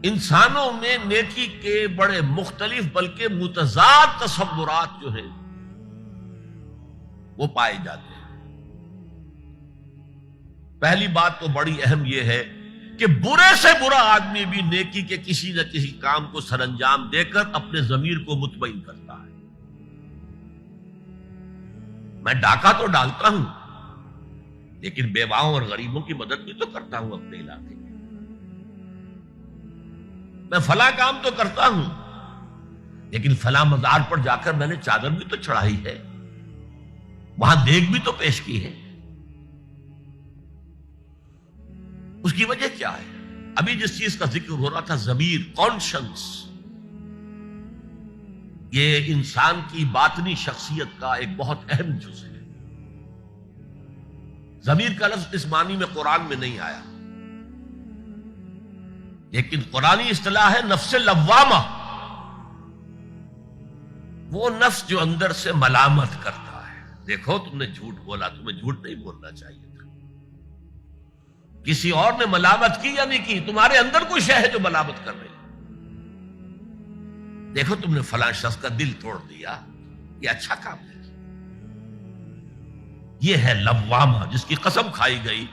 انسانوں میں نیکی کے بڑے مختلف بلکہ متضاد تصورات جو ہیں وہ پائے جاتے ہیں۔ پہلی بات تو بڑی اہم یہ ہے کہ برے سے برا آدمی بھی نیکی کے کسی نہ کسی کام کو سر انجام دے کر اپنے ضمیر کو مطمئن کرتا ہے۔ میں ڈاکہ تو ڈالتا ہوں لیکن بیواؤں اور غریبوں کی مدد بھی تو کرتا ہوں اپنے علاقے میں۔ میں فلاں کام تو کرتا ہوں لیکن فلاں مزار پر جا کر میں نے چادر بھی تو چڑھائی ہے، وہاں دیگ بھی تو پیش کی ہے۔ اس کی وجہ کیا ہے؟ ابھی جس چیز کا ذکر ہو رہا تھا، ضمیر، کانشنس، یہ انسان کی باطنی شخصیت کا ایک بہت اہم جز ہے۔ ضمیر کا لفظ اس معنی میں قرآن میں نہیں آیا، لیکن قرآنی اصطلاح ہے نفس لوامہ، وہ نفس جو اندر سے ملامت کرتا ہے۔ دیکھو تم نے جھوٹ بولا، تمہیں جھوٹ نہیں بولنا چاہیے تھا۔ کسی اور نے ملامت کی یا نہیں کی، تمہارے اندر کوئی شے ہے جو ملامت کر رہی ہے۔ دیکھو تم نے فلاں شخص کا دل توڑ دیا، یہ اچھا کام ہے۔ یہ ہے لوامہ جس کی قسم کھائی گئی،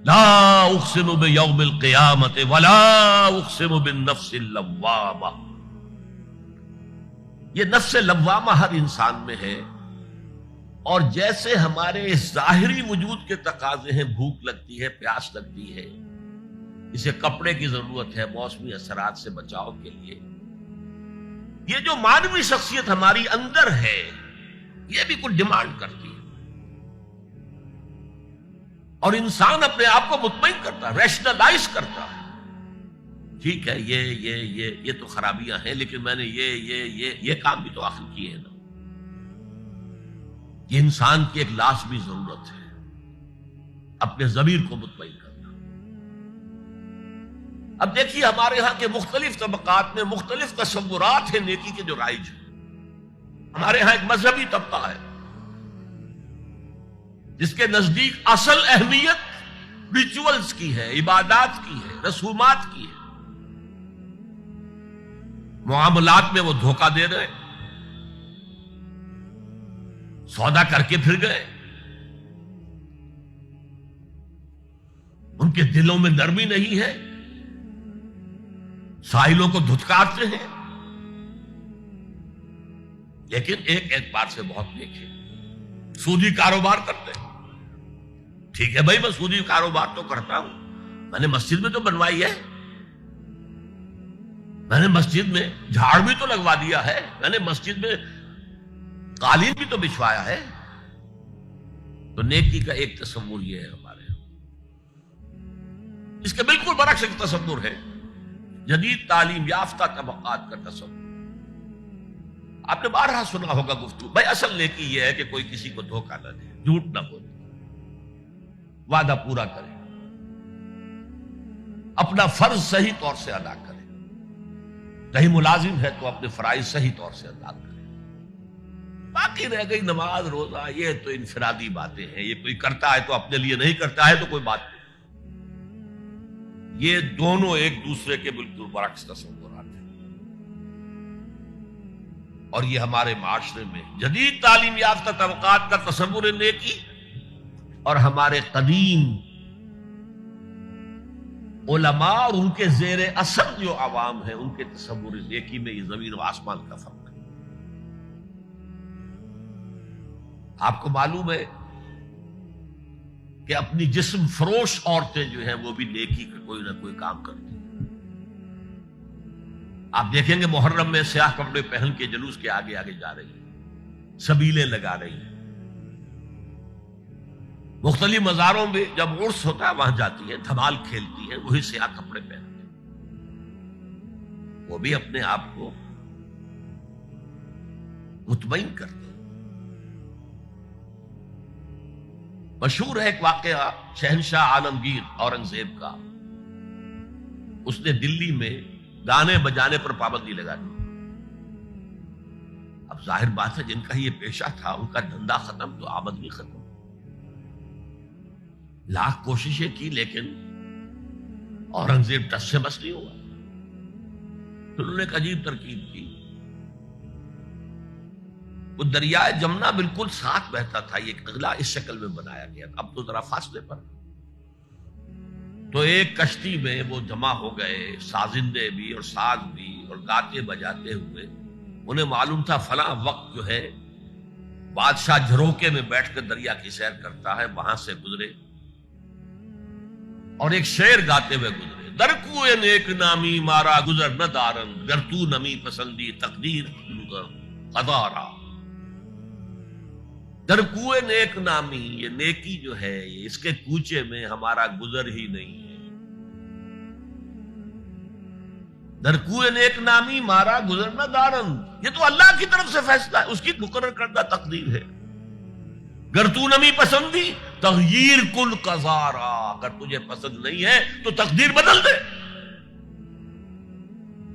لا اقسم بیوم القیامت ولا اقسم بالنفس اللوامہ۔ یہ نفس لوامہ ہر انسان میں ہے، اور جیسے ہمارے ظاہری وجود کے تقاضے ہیں، بھوک لگتی ہے، پیاس لگتی ہے، اسے کپڑے کی ضرورت ہے موسمی اثرات سے بچاؤ کے لیے، یہ جو مانوی شخصیت ہماری اندر ہے یہ بھی کچھ ڈیمانڈ کرتی ہے، اور انسان اپنے آپ کو مطمئن کرتا ہے، ریشنلائز کرتا ہے۔ ٹھیک ہے، یہ تو خرابیاں ہیں، لیکن میں نے یہ کام بھی تو آخر کیے ہیں نا۔ یہ انسان کی ایک لازمی ضرورت ہے، اپنے ضمیر کو مطمئن کرنا۔ اب دیکھیے ہمارے ہاں کے مختلف طبقات میں مختلف تصورات ہیں نیکی کے جو رائج ہیں۔ ہمارے ہاں ایک مذہبی طبقہ ہے جس کے نزدیک اصل اہمیت ریچولز کی ہے، عبادات کی ہے، رسومات کی ہے۔ معاملات میں وہ دھوکہ دے رہے، سودا کر کے پھر گئے، ان کے دلوں میں نرمی نہیں ہے، سائلوں کو دھتکارتے ہیں، لیکن ایک اعتبار سے بہت نیک ہے، سودی کاروبار کرتے ہیں۔ ٹھیک ہے بھائی، میں سودی کاروبار تو کرتا ہوں، میں نے مسجد میں تو بنوائی ہے، میں نے مسجد میں جھاڑ بھی تو لگوا دیا ہے، میں نے مسجد میں قالین بھی تو بچھوایا ہے۔ تو نیکی کا ایک تصور یہ ہے ہمارے یہاں۔ اس کے بالکل برعکس ایک تصور ہے جدید تعلیم یافتہ طبقات کا تصور۔ آپ نے بارہا سنا ہوگا گفتگو، بھائی اصل نیکی یہ ہے کہ کوئی کسی کو دھوکہ نہ دے، جھوٹ نہ بولے، وعدہ پورا کرے، اپنا فرض صحیح طور سے ادا کرے، کہیں ملازم ہے تو اپنے فرائض صحیح طور سے ادا کرے۔ باقی رہ گئی نماز روزہ، یہ تو انفرادی باتیں ہیں، یہ کوئی کرتا ہے تو اپنے لیے، نہیں کرتا ہے تو کوئی بات نہیں۔ یہ دونوں ایک دوسرے کے بالکل برعکس تصورات ہیں، اور یہ ہمارے معاشرے میں جدید تعلیم یافتہ طبقات کا تصور نیکی اور ہمارے قدیم علماء اور ان کے زیر اثر جو عوام ہیں ان کے تصور نیکی میں یہ زمین و آسمان کا فرق ہے۔ آپ کو معلوم ہے کہ اپنی جسم فروش عورتیں جو ہیں وہ بھی نیکی کا کوئی نہ کوئی کام کرتی ہیں۔ آپ دیکھیں گے محرم میں سیاہ کپڑے پہن کے جلوس کے آگے آگے جا رہی ہیں، سبیلیں لگا رہی ہیں، مختلف مزاروں میں جب عرس ہوتا ہے وہاں جاتی ہیں، دھمال کھیلتی ہیں، وہی سیاہ کپڑے پہنتے ہیں، وہ بھی اپنے آپ کو مطمئن کرتے ہیں۔ مشہور ہے ایک واقعہ شہنشاہ عالمگیر اورنگزیب کا، اس نے دلی میں گانے بجانے پر پابندی لگا دی۔ اب ظاہر بات ہے جن کا یہ پیشہ تھا ان کا دھندا ختم تو آمدنی ختم، لاکھ کوششیں کی لیکن اورنگزیب ٹس سے بس نہیں ہوا۔ انہوں نے ایک عجیب ترکیب کی. وہ دریائے جمنا بالکل ساتھ بہتا تھا، یہ اگلا اس شکل میں بنایا گیا، اب تو ذرا فاصلے پر. تو ایک کشتی میں وہ جمع ہو گئے، سازندے بھی اور ساز بھی اور گاتے بجاتے ہوئے. انہیں معلوم تھا فلاں وقت جو ہے بادشاہ جھروکے میں بیٹھ کر دریا کی سیر کرتا ہے، وہاں سے گزرے اور ایک شعر گاتے ہوئے گزرے. در کوئے نیک نامی مارا گزر نہ دارن، گر تو نمی پسندی تقدیر قدارا. در کوئے نیک نامی، یہ نیکی جو ہے یہ اس کے کوچے میں ہمارا گزر ہی نہیں ہے. در کوئے نیک نامی مارا گزر نہ دارن، یہ تو اللہ کی طرف سے فیصلہ ہے، اس کی مقرر کردہ تقدیر ہے. گر تو نمی پسندی تغییر کن قزارا، اگر تجھے پسند نہیں ہے تو تقدیر بدل دے.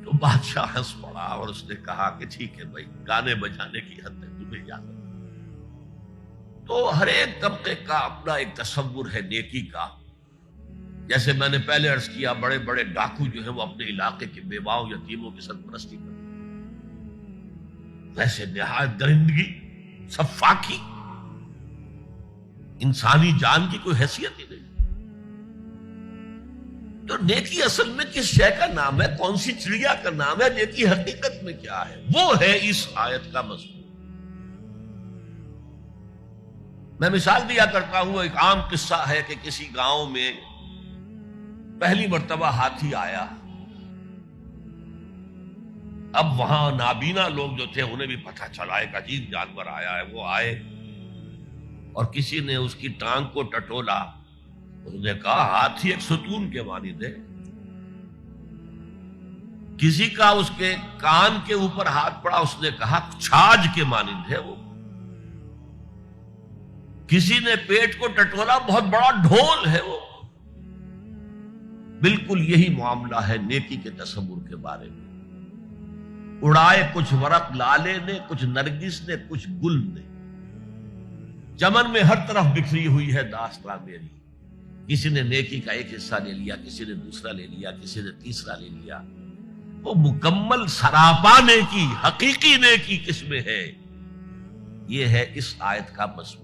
تو بادشاہ ہنس پڑا اور اس نے کہا کہ ٹھیک ہے بھائی، گانے بجانے کی حد تک تمہیں اجازت. تو ہر ایک طبقے کا اپنا ایک تصور ہے نیکی کا. جیسے میں نے پہلے عرض کیا، بڑے بڑے ڈاکو جو ہیں وہ اپنے علاقے کے بیواؤں یتیموں کی سرپرستی کرتے ہیں، ویسے نہایت درندگی، سفاکی، انسانی جان کی کوئی حیثیت ہی نہیں. تو نیکی اصل میں کس شے کا نام ہے، کون سی چڑیا کا نام ہے، نیکی حقیقت میں کیا ہے، وہ ہے اس آیت کا مضمون. میں مثال دیا کرتا ہوں، ایک عام قصہ ہے کہ کسی گاؤں میں پہلی مرتبہ ہاتھی آیا. اب وہاں نابینا لوگ جو تھے انہیں بھی پتہ چلا ایک عجیب جانور آیا ہے. وہ آئے اور کسی نے اس کی ٹانگ کو ٹٹولا. اس نے کہا ہاتھی ایک ستون کے مانند ہے. کسی کا اس کے کان کے اوپر ہاتھ پڑا، اس نے کہا چھاج کے مانند ہے وہ. کسی نے پیٹ کو ٹٹولا، بہت بڑا ڈھول ہے وہ. بالکل یہی معاملہ ہے نیکی کے تصور کے بارے میں. اڑائے کچھ ورق لالے نے، کچھ نرگس نے، کچھ گل نے. چمن میں ہر طرف بکھری ہوئی ہے داستان میری. کسی نے نیکی کا ایک حصہ لے لیا، کسی نے دوسرا لے لیا، کسی نے تیسرا لے لیا. وہ مکمل سراپا نیکی، حقیقی نیکی کس میں ہے، یہ ہے اس آیت کا مضمون.